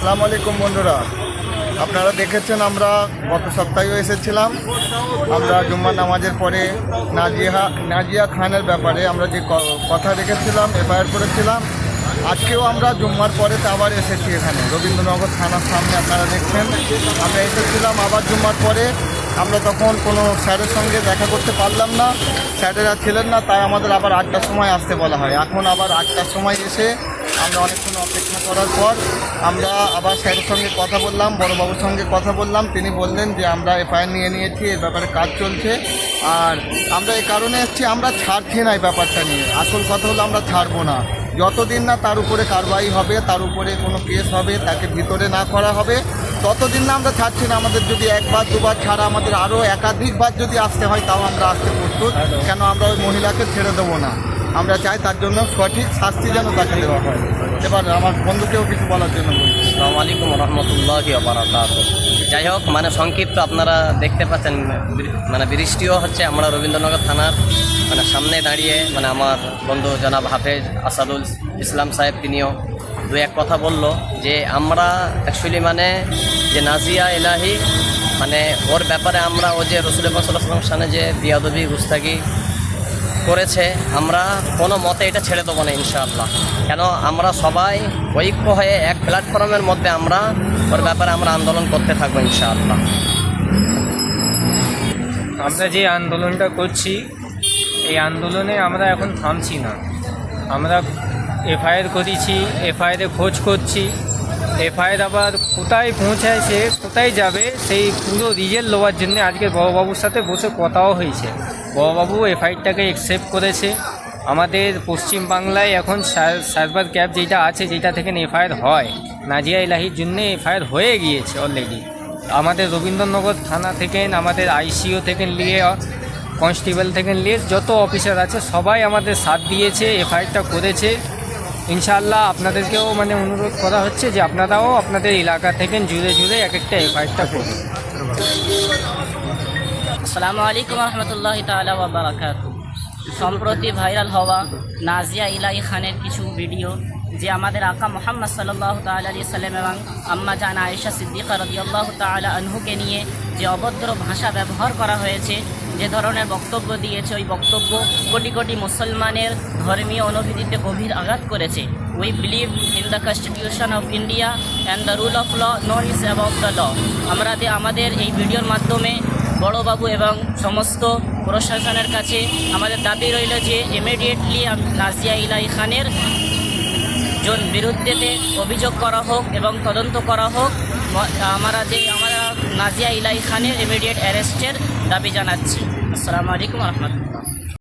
আসসালামু আলাইকুম বন্ধুরা, আপনারা দেখেছেন আমরা গত সপ্তাহেও এসেছিলাম। আমরা জুম্মার নামাজের পরে নাজিয়া খানের ব্যাপারে আমরা যে কথা রেখেছিলাম, এফআইআর করেছিলাম। আজকেও আমরা জুম্মার পরে তো আবার এসেছি এখানে রবীন্দ্রনগর থানার সামনে। আপনারা দেখছেন আমরা এসেছিলাম আবার জুম্মার পরে। আমরা তখন কোনো স্যারের সঙ্গে দেখা করতে পারলাম না, স্যারেরা ছিলেন না, তাই আমাদের আবার 8টার সময় আসতে বলা হয়। এখন আবার 8টার সময় এসে আমরা অনেকক্ষণ অপেক্ষা করার পর আমরা আবার স্যারের সঙ্গে কথা বললাম, বড়োবাবুর সঙ্গে কথা বললাম। তিনি বললেন যে আমরা এফআইআর নিয়ে নিয়েছি, এ ব্যাপারে কাজ চলছে। আর আমরা এই কারণে এসেছি, আমরা ছাড়ছি না এই ব্যাপারটা নিয়ে। আসল কথা হলো আমরা ছাড়বো না যতদিন না তার উপরে কারবাই হবে, তার উপরে কোনো কেস হবে, তাকে ভিতরে না করা হবে, ততদিন না আমরা ছাড়ছি না। আমাদের যদি একবার দুবার ছাড়া আমাদের আরও একাধিকবার যদি আসতে হয়, তাও আমরা আসতে প্রস্তুত। কেন আমরা ওই মহিলাকে ছেড়ে দেবো না। আমরা চাই তার জন্য সঠিক শাস্তি যেন তাকে দেওয়া হয়। এবার আমার বন্ধুকেও কিছু বলার জন্য বলছি। আসসালামু আলাইকুম রহমতুল্লাহি ওয়া বারাকাতুহু। যাই হোক, সংক্ষিপ্ত আপনারা দেখতে পাচ্ছেন, বৃষ্টিও হচ্ছে। আমরা রবীন্দ্রনগর থানার সামনে দাঁড়িয়ে আমার বন্ধু জনাব হাফেজ আসাদুল ইসলাম সাহেব তিনিও দু এক কথা বলল যে আমরা অ্যাকচুয়ালি যে নাজিয়া ইলাহি ওর ব্যাপারে আমরা ও যে রসুল পাক সাল্লাল্লাহু আলাইহি ওয়াসাল্লামের সামনে যে বিয়াদবি গুস্তাগি করেছে, আমরা কোনো মতে এটা ছেড়ে দেবো না ইনশাআল্লাহ। কেন আমরা সবাই ঐক্য হয়ে এক প্ল্যাটফর্মের মধ্যে আমরা ওর ব্যাপারে আমরা আন্দোলন করতে থাকবো ইনশাআল্লাহ। আমরা যে আন্দোলনটা করছি, এই আন্দোলনে আমরা এখন থামছি না। আমরা এফআইআর করেছি, এফআইআরে খোঁজ করছি। এফআইআর আবার কোথায় পৌঁছায়, কোথায় যাবে, সেই পুরো রিজেল্ট নেওয়ার জন্য আজকে বড়বাবুর সাথে বসে কথাও হয়েছে। বড়বাবু এফআইআরটাকে অ্যাকসেপ্ট করেছে। আমাদের পশ্চিম বাংলায় এখন সার্ভার ক্যাব যেটা আছে, যেটা থেকে এফআইআর হয়, নাজিয়া ইলাহির জন্য এফআইআর হয়ে গিয়েছে অলরেডি। আমাদের রবীন্দ্রনগর থানা থেকে, আমাদের আইসিও থেকে নিয়ে, কনস্টেবল থেকে নিয়ে যত অফিসার আছে সবাই আমাদের সাথ দিয়েছে, এফআইআরটা করেছে। ইনশাআল্লাহ আপনাদেরকেও অনুরোধ করা হচ্ছে যে আপনারাও আপনাদের এলাকা থেকে জুড়ে জুড়ে এক একটা এফআইআরটা করুন। আসসালামু আলাইকুম রহমতুল্লাহি তাআলা ওয়া বারাকাতুহু। সম্প্রতি ভাইরাল হওয়া নাজিয়া ইলাহি খানের কিছু ভিডিও, যে আমাদের আকা মুহাম্মদ সাল্লাল্লাহু তাআলা আলাইহি সাল্লাম এবং আম্মা জান আয়েশা সিদ্দিকা রাদিয়াল্লাহু তাআলা আনহুকে নিয়ে যে অভদ্র ভাষা ব্যবহার করা হয়েছে, যে ধরনের বক্তব্য দিয়েছে, ওই বক্তব্য কোটি কোটি মুসলমানের ধর্মীয় অনুভূতিতে গভীর আঘাত করেছে। We believe in the constitution of India and the rule of law, no is about the law. আমাদের এই ভিডিওর মাধ্যমে বড়বাবু এবং সমস্ত প্রশাসনের কাছে আমাদের দাবি রইল যে ইমিডিয়েটলি নাজিয়া ইলাহি খানের বিরুদ্ধে অভিযোগ করা হোক এবং তদন্ত করা হোক। আমরা নাজিয়া ইলাহি খানের ইমিডিয়েট অ্যারেস্টের দাবি জানাচ্ছি। আসসালামু আলাইকুম রহমতুল্লাহ।